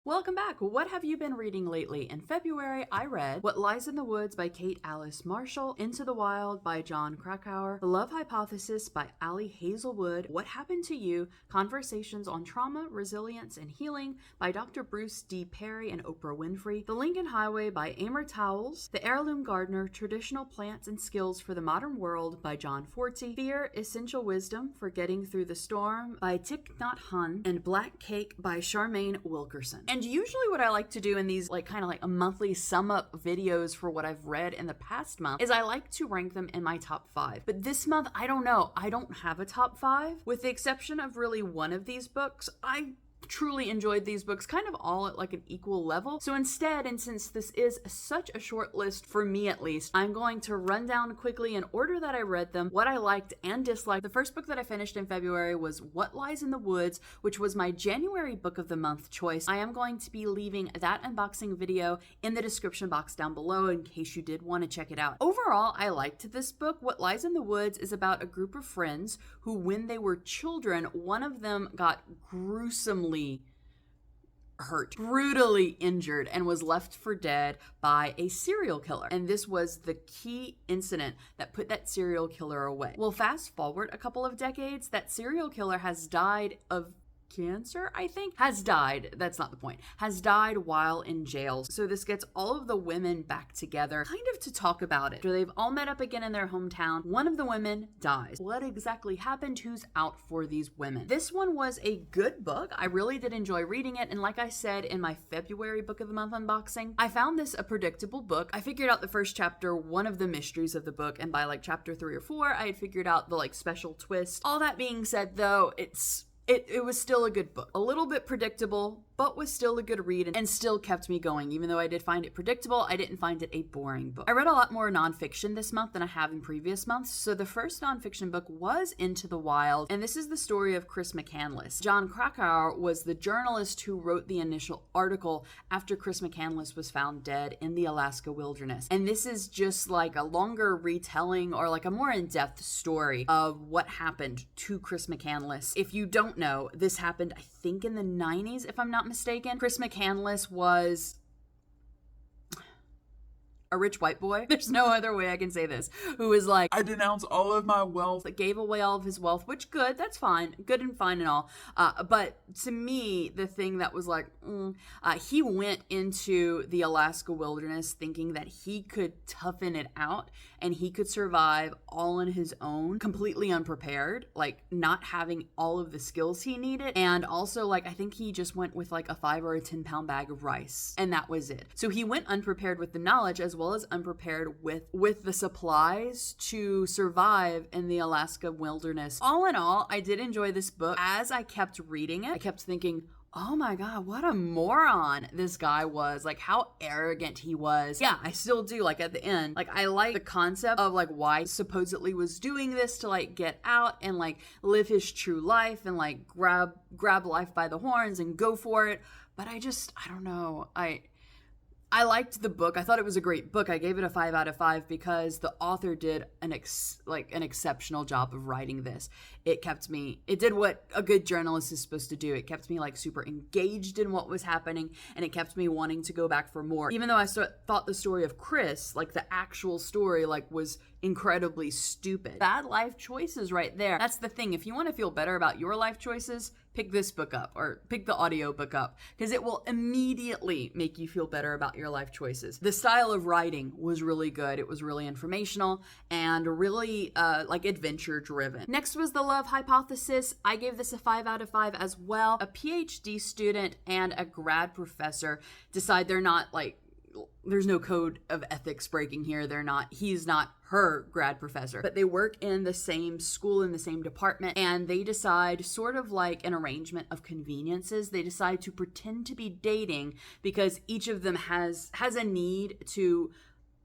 Welcome back. What have you been reading lately? In February, I read What Lies in the Woods by Kate Alice Marshall, Into the Wild by John Krakauer, The Love Hypothesis by Ali Hazelwood, What Happened to You? Conversations on Trauma, Resilience, and Healing by Dr. Bruce D. Perry and Oprah Winfrey, The Lincoln Highway by Amor Towles, The Heirloom Gardener, Traditional Plants and Skills for the Modern World by John Forti, Fear, Essential Wisdom for Getting Through the Storm by Thich Nhat Hanh, and Black Cake by Charmaine Wilkerson. And usually what I like to do in these kind of a monthly sum up videos for what I've read in the past month is I like to rank them in my top 5. But this month, I don't know. I don't have a top 5. With the exception of really one of these books, I truly enjoyed these books kind of all at an equal level. So instead, and since this is such a short list for me at least, I'm going to run down quickly in order that I read them, what I liked and disliked. The first book that I finished in February was What Lies in the Woods, which was my January book of the month choice. I am going to be leaving that unboxing video in the description box down below in case you did want to check it out. Overall, I liked this book. What Lies in the Woods is about a group of friends who, when they were children, one of them got gruesomely hurt, brutally injured, and was left for dead by a serial killer. And this was the key incident that put that serial killer away. Well, fast forward a couple of decades, that serial killer has died of cancer, I think. Has died, that's not the point, has died while in jail. So this gets all of the women back together, kind of to talk about it. So they've all met up again in their hometown. One of the women dies. What exactly happened? Who's out for these women? This one was a good book. I really did enjoy reading it. And like I said in my February book of the month unboxing, I found this a predictable book. I figured out the first chapter, one of the mysteries of the book, and by chapter 3 or 4, I had figured out the special twist. All that being said though, it was still a good book. A little bit predictable, but was still a good read and still kept me going. Even though I did find it predictable, I didn't find it a boring book. I read a lot more nonfiction this month than I have in previous months. So the first nonfiction book was Into the Wild, and this is the story of Chris McCandless. John Krakauer was the journalist who wrote the initial article after Chris McCandless was found dead in the Alaska wilderness. And this is just a longer retelling or a more in-depth story of what happened to Chris McCandless. If you don't know, this happened, I think, in the 90s, if I'm not mistaken. Chris McCandless was a rich white boy, there's no other way I can say this, who was I denounce all of my wealth, that gave away all of his wealth, which good, that's fine, good and fine and all. But to me, the thing that was he went into the Alaska wilderness thinking that he could toughen it out and he could survive all on his own, completely unprepared, not having all of the skills he needed. And also, I think he just went with a 5 or a 10 pound bag of rice, and that was it. So he went unprepared with the knowledge as well as unprepared with the supplies to survive in the Alaska wilderness. All in all, I did enjoy this book. As I kept reading it, I kept thinking, oh my God, what a moron this guy was. How arrogant he was. Yeah, I still do, at the end. I like the concept of, why he supposedly was doing this to, get out and, live his true life and, grab life by the horns and go for it. But I don't know. I liked the book. I thought it was a great book. I gave it a 5 out of 5 because the author did an exceptional job of writing this. It did what a good journalist is supposed to do. It kept me super engaged in what was happening, and it kept me wanting to go back for more. Even though I thought the story of Chris, the actual story, was incredibly stupid. Bad life choices right there. That's the thing. If you want to feel better about your life choices, pick this book up or pick the audio book up because it will immediately make you feel better about your life choices. The style of writing was really good. It was really informational and really adventure driven. Next was The Love Hypothesis. I gave this a 5 out of 5 as well. A PhD student and a grad professor decide they're not there's no code of ethics breaking here. He's not her grad professor, but they work in the same school, in the same department, and they decide, sort of like an arrangement of conveniences, they decide to pretend to be dating because each of them has a need to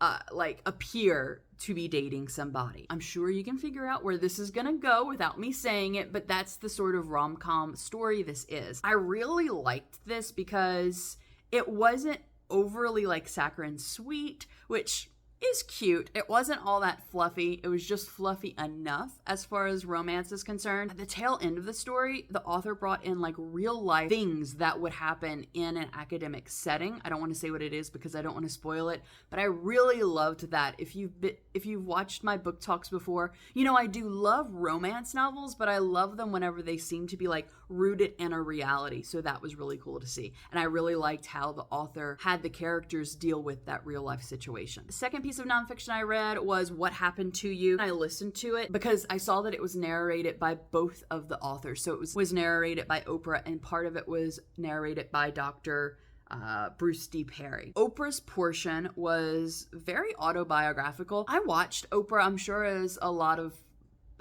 appear to be dating somebody. I'm sure you can figure out where this is gonna go without me saying it, but that's the sort of rom-com story this is. I really liked this because it wasn't overly saccharine sweet, which is cute. It wasn't all that fluffy. It was just fluffy enough as far as romance is concerned. At the tail end of the story, the author brought in like real life things that would happen in an academic setting. I don't want to say what it is because I don't want to spoil it, but I really loved that. If you've watched my book talks before, you know I do love romance novels, but I love them whenever they seem to be like rooted in a reality. So that was really cool to see. And I really liked how the author had the characters deal with that real life situation. The second piece of nonfiction I read was What Happened to You. I listened to it because I saw that it was narrated by both of the authors. So it was narrated by Oprah, and part of it was narrated by Dr. Bruce D. Perry. Oprah's portion was very autobiographical. I watched Oprah, I'm sure as a lot of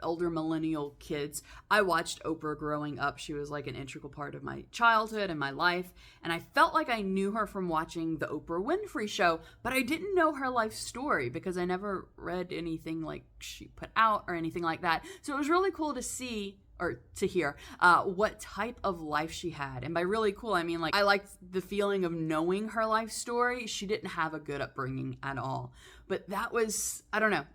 older millennial kids, I watched Oprah growing up. She was like an integral part of my childhood and my life, and I felt like I knew her from watching the Oprah Winfrey Show, but I didn't know her life story because I never read anything like she put out or anything like that. So it was really cool to see or to hear what type of life she had. And by really cool, I mean like I liked the feeling of knowing her life story. She didn't have a good upbringing at all, but that was, I don't know,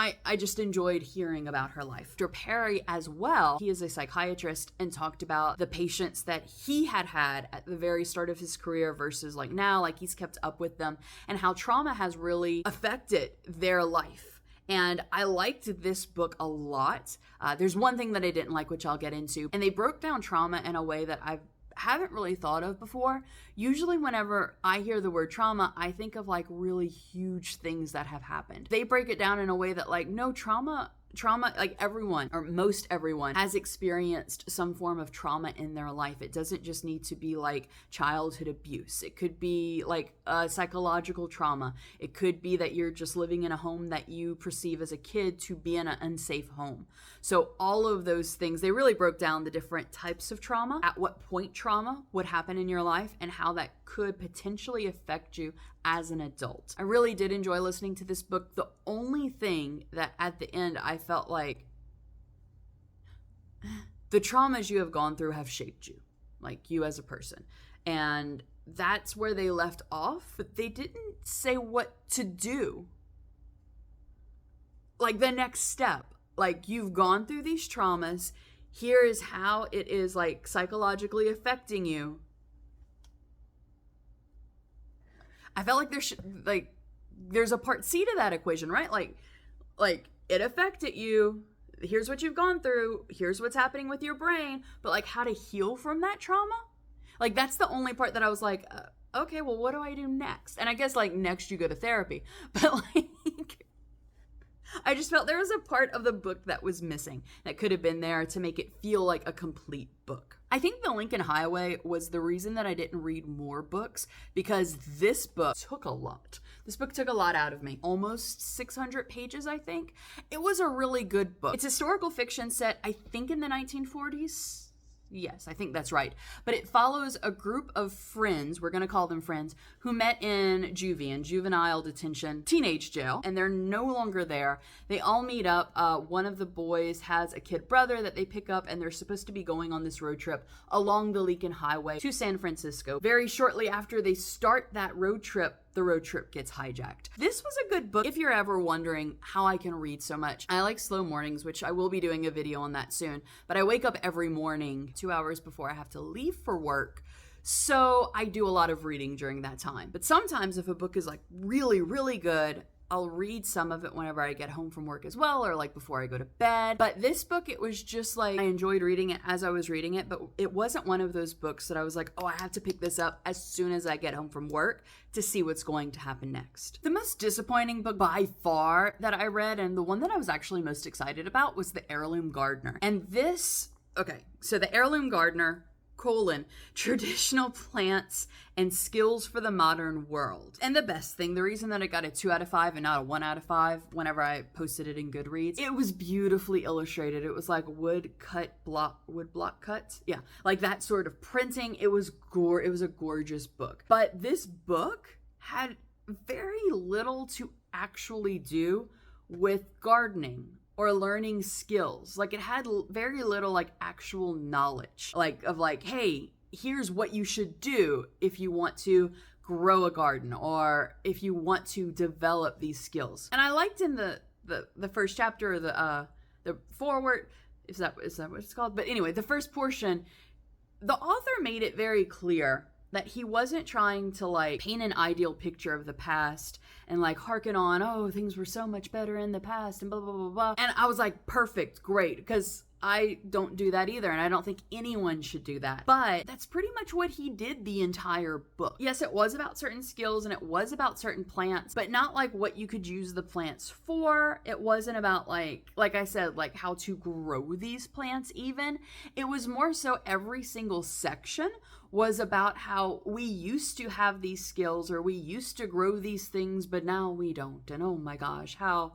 I just enjoyed hearing about her life. Dr. Perry as well, he is a psychiatrist and talked about the patients that he had at the very start of his career versus like now, like he's kept up with them, and how trauma has really affected their life. And I liked this book a lot. There's one thing that I didn't like, which I'll get into, and they broke down trauma in a way that I haven't really thought of before. Usually whenever I hear the word trauma, I think of like really huge things that have happened. They break it down in a way that like, no, trauma, like everyone or most everyone has experienced some form of trauma in their life. It doesn't just need to be like childhood abuse. It could be like psychological trauma. It could be that you're just living in a home that you perceive as a kid to be in an unsafe home. So all of those things, they really broke down the different types of trauma, at what point trauma would happen in your life, and how that could potentially affect you as an adult. I really did enjoy listening to this book. The only thing that at the end I felt like the traumas you have gone through have shaped you, like you as a person. And that's where they left off, but they didn't say what to do. Like the next step, like you've gone through these traumas, here is how it is like psychologically affecting you. I felt like there's a part C to that equation, right? Like it affected you. Here's what you've gone through. Here's what's happening with your brain. But like how to heal from that trauma? Like that's the only part that I was like, okay, well, what do I do next? And I guess like next you go to therapy. But like, I just felt there was a part of the book that was missing that could have been there to make it feel like a complete book. I think The Lincoln Highway was the reason that I didn't read more books, because this book took a lot. This book took a lot out of me. Almost 600 pages, I think. It was a really good book. It's historical fiction set, I think, in the 1940s. Yes, I think that's right. But it follows a group of friends, we're going to call them friends, who met in juvie, in juvenile detention, teenage jail, and they're no longer there. They all meet up. One of the boys has a kid brother that they pick up, and they're supposed to be going on this road trip along the Lincoln Highway to San Francisco. Very shortly after they start that road trip, the road trip gets hijacked. This was a good book. If you're ever wondering how I can read so much, I like slow mornings, which I will be doing a video on that soon, but I wake up every morning 2 hours before I have to leave for work. So I do a lot of reading during that time. But sometimes if a book is like really, really good, I'll read some of it whenever I get home from work as well, or like before I go to bed. But this book, it was just like, I enjoyed reading it as I was reading it, but it wasn't one of those books that I was like, oh, I have to pick this up as soon as I get home from work to see what's going to happen next. The most disappointing book by far that I read, and the one that I was actually most excited about, was The Heirloom Gardener. And this, okay, so The Heirloom Gardener, traditional plants and skills for the modern world. And the best thing, the reason that it got a 2 out of 5 and not a 1 out of 5 whenever I posted it in Goodreads, it was beautifully illustrated. It was like wood block cuts. Yeah, like that sort of printing. It was a gorgeous book. But this book had very little to actually do with gardening or learning skills. Like it had very little like actual knowledge, like of like, hey, here's what you should do if you want to grow a garden or if you want to develop these skills. And I liked in the first chapter, the foreword, is that what it's called? But anyway, the first portion, the author made it very clear that he wasn't trying to like paint an ideal picture of the past and like harken on, oh, things were so much better in the past and blah, blah, blah, blah. And I was like, perfect, great, because I don't do that either, and I don't think anyone should do that. But that's pretty much what he did the entire book. Yes, it was about certain skills and it was about certain plants, but not like what you could use the plants for. It wasn't about like I said, like how to grow these plants even. It was more so every single section was about how we used to have these skills or we used to grow these things, but now we don't. And oh my gosh, how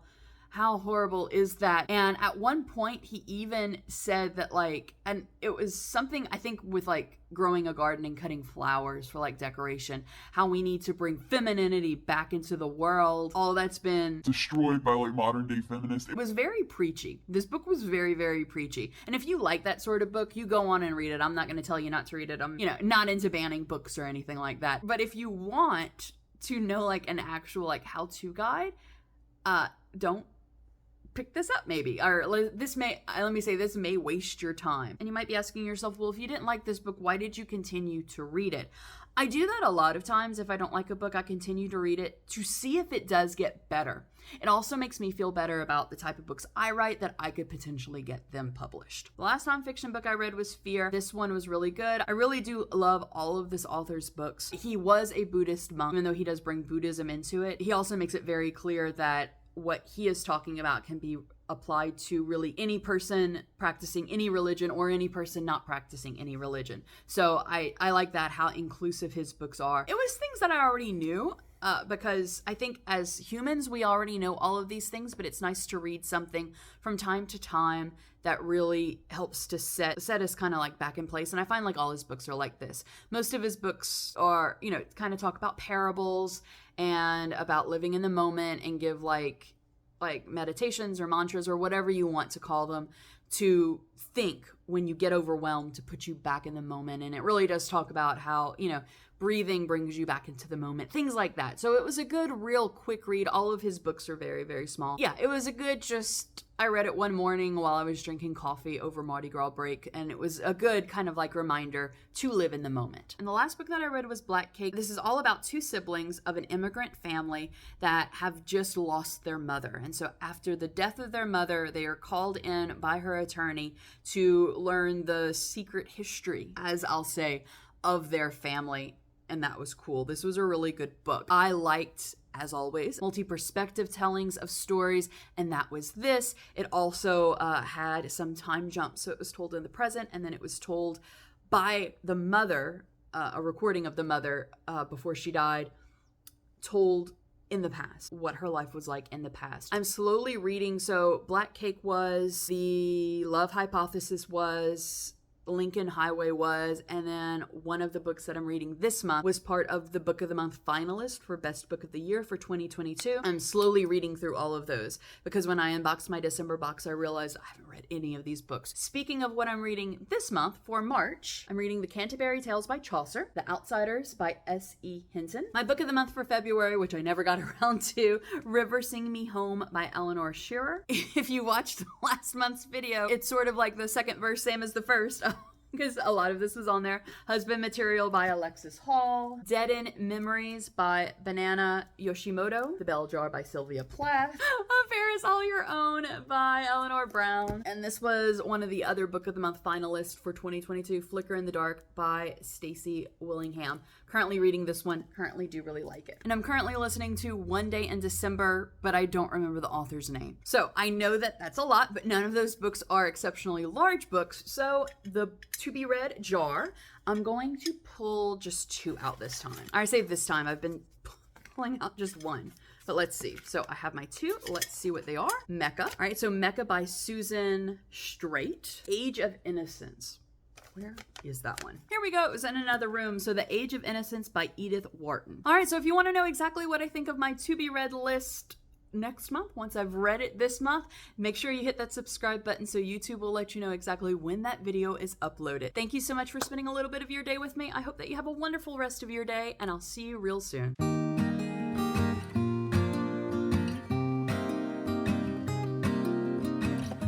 horrible is that? And at one point he even said that like, and it was something I think with like growing a garden and cutting flowers for like decoration, how we need to bring femininity back into the world. All that's been destroyed by like modern day feminists. It was very preachy. This book was very, very preachy. And if you like that sort of book, you go on and read it. I'm not going to tell you not to read it. I'm, not into banning books or anything like that. But if you want to know like an actual like how-to guide, don't pick this up maybe, or this may waste your time. And you might be asking yourself, well, if you didn't like this book, why did you continue to read it? I do that a lot of times. If I don't like a book, I continue to read it to see if it does get better. It also makes me feel better about the type of books I write, that I could potentially get them published. The last nonfiction book I read was Fear. This one was really good. I really do love all of this author's books. He was a Buddhist monk, even though he does bring Buddhism into it. He also makes it very clear that what he is talking about can be applied to really any person practicing any religion or any person not practicing any religion. So I like that, how inclusive his books are. It was things that I already knew, because I think as humans, we already know all of these things, but it's nice to read something from time to time that really helps to set us kind of like back in place. And I find like all his books are like this. Most of his books are, kind of talk about parables and about living in the moment and give like meditations or mantras or whatever you want to call them to think when you get overwhelmed, to put you back in the moment. And it really does talk about how, breathing brings you back into the moment, things like that. So it was a good, real quick read. All of his books are very, very small. Yeah, it was a good I read it one morning while I was drinking coffee over Mardi Gras break, and it was a good kind of like reminder to live in the moment. And the last book that I read was Black Cake. This is all about two siblings of an immigrant family that have just lost their mother. And so after the death of their mother, they are called in by her attorney to learn the secret history, as I'll say, of their family. And that was cool. This was a really good book. I liked, as always, multi-perspective tellings of stories, and that was this. It also had some time jumps, so it was told in the present, and then it was told by the mother, a recording of the mother before she died, told in the past, what her life was like in the past. I'm slowly reading, so Black Cake was, The Love Hypothesis was, Lincoln Highway was, and then one of the books that I'm reading this month was part of the Book of the Month finalist for Best Book of the Year for 2022. I'm slowly reading through all of those because when I unboxed my December box, I realized I haven't read any of these books. Speaking of what I'm reading this month, for March, I'm reading The Canterbury Tales by Chaucer, The Outsiders by S.E. Hinton, my book of the month for February, which I never got around to, River Sing Me Home by Eleanor Shearer. If you watched last month's video, it's sort of like the second verse, same as the first. Because a lot of this was on there. Husband Material by Alexis Hall. Dead End Memories by Banana Yoshimoto. The Bell Jar by Sylvia Plath. Affair Is All Your Own by Eleanor Brown. And this was one of the other Book of the Month finalists for 2022, Flicker in the Dark by Stacey Willingham. Currently reading this one. Currently do really like it. And I'm currently listening to One Day in December, but I don't remember the author's name. So I know that that's a lot, but none of those books are exceptionally large books. So the to-be-read jar, I'm going to pull just two out this time. I say this time, I've been pulling out just one. But let's see. So I have my two. Let's see what they are. Mecca. All right, so Mecca by Susan Straight. Age of Innocence. Where is that one? Here we go. It was in another room. So The Age of Innocence by Edith Wharton. All right, so if you want to know exactly what I think of my to-be-read list, next month once I've read it this month. Make sure you hit that subscribe button so YouTube will let you know exactly when that video is uploaded. Thank you so much for spending a little bit of your day with me. I hope that you have a wonderful rest of your day, and I'll see you real soon.